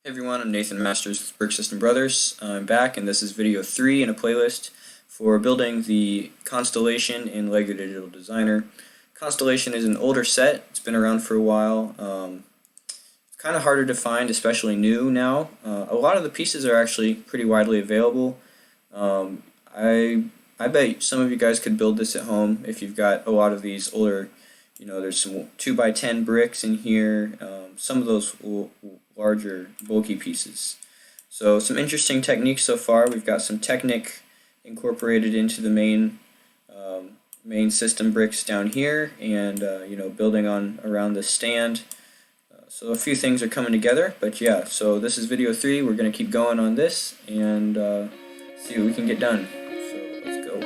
Hey everyone, I'm Nathan Masters with Brick System Brothers. I'm back and this is video 3 in a playlist for building the Constellation in LEGO Digital Designer. Constellation is an older set, it's been around for a while. It's kind of harder to find, especially new now. A lot of the pieces are actually pretty widely available. Um, I, I bet some of you guys could build this at home if you've got a lot of these older, there's some 2x10 bricks in here, some of those larger bulky pieces. So some interesting techniques so far. We've got some Technic incorporated into the main system bricks down here, and building on around the stand. So a few things are coming together, but yeah. So this is video 3. We're going to keep going on this and see what we can get done. So let's go.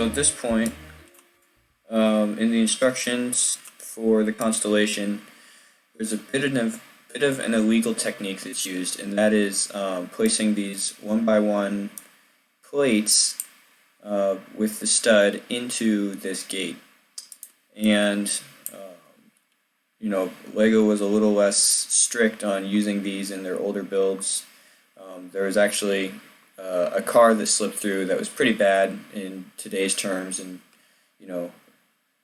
So at this point, in the instructions for the Constellation, there's a bit of an illegal technique that's used, and that is placing these 1x1 plates with the stud into this gate. And you know, LEGO was a little less strict on using these in their older builds. There was actually a car that slipped through that was pretty bad in today's terms, and you know,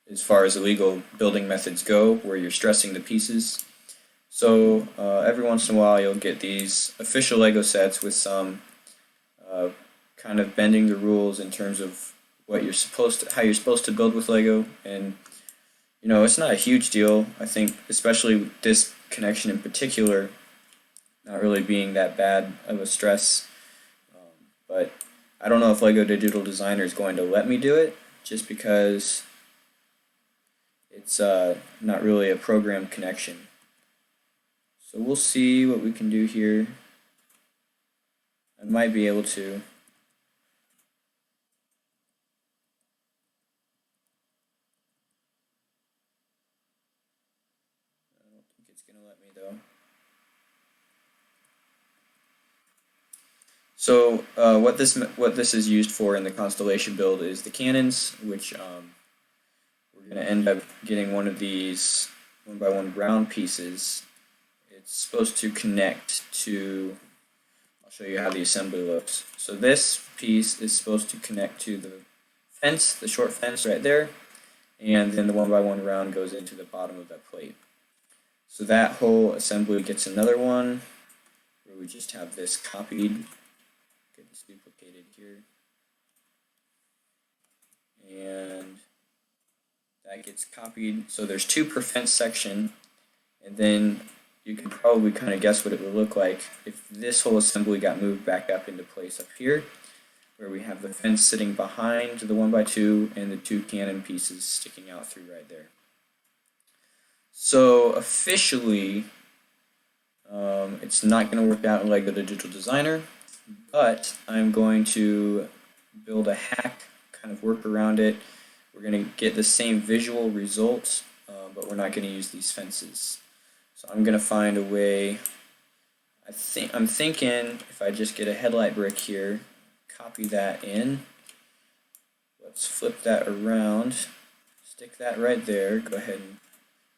as far as illegal building methods go, where you're stressing the pieces. So every once in a while, you'll get these official LEGO sets with some kind of bending the rules in terms of what you're supposed to, how you're supposed to build with LEGO, and you know, it's not a huge deal. I think, especially with this connection in particular, not really being that bad of a stress. But I don't know if LEGO Digital Designer is going to let me do it, just because it's not really a programmed connection. So we'll see what we can do here. I might be able to. I don't think it's going to let me though. So what this is used for in the Constellation build is the cannons, which we're going to end up getting one of these 1x1 ground pieces. It's supposed to connect to, I'll show you how the assembly looks. So this piece is supposed to connect to the fence, the short fence right there, and then the 1x1 round goes into the bottom of that plate. So that whole assembly gets another one, where we just have this copied, get this duplicated here, and that gets copied. So there's two per fence section, and then you can probably kind of guess what it would look like if this whole assembly got moved back up into place up here, where we have the fence sitting behind the 1x2 and the two cannon pieces sticking out through right there. So officially, it's not going to work out in LEGO Digital Designer, but I'm going to build a hack, kind of work around it. We're going to get the same visual results, but we're not going to use these fences. So I'm going to find a way. I'm thinking if I just get a headlight brick here, copy that in. Let's flip that around, stick that right there. Go ahead and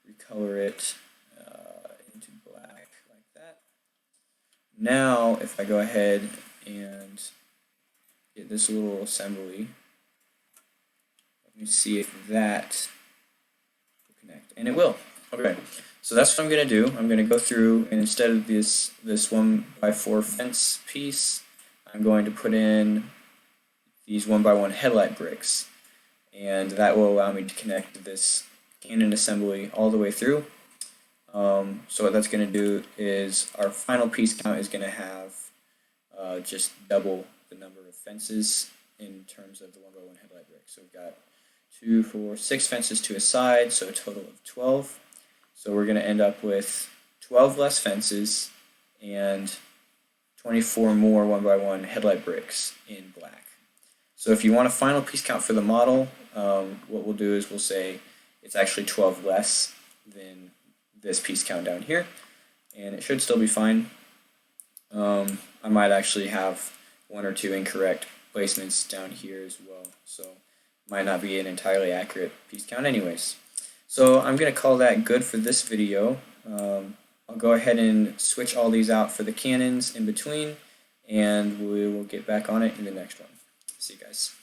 recolor it into black like that. Now, if I go ahead and get this little assembly, let me see if that will connect, and it will. Okay, so that's what I'm going to do. I'm going to go through, and instead of this 1x4 fence piece, I'm going to put in these 1x1 headlight bricks, and that will allow me to connect this cannon assembly all the way through. So what that's going to do is our final piece count is going to have just double the number of fences in terms of the 1x1 headlight brick. So we've got 2, 4, 6 fences to a side, so a total of 12. So we're going to end up with 12 less fences and 24 more 1x1 headlight bricks in black. So if you want a final piece count for the model, what we'll do is we'll say it's actually 12 less than this piece count down here, and it should still be fine. I might actually have 1 or 2 incorrect placements down here as well, so it might not be an entirely accurate piece count anyways. So I'm going to call that good for this video. I'll go ahead and switch all these out for the cannons in between, and we will get back on it in the next one. See you guys.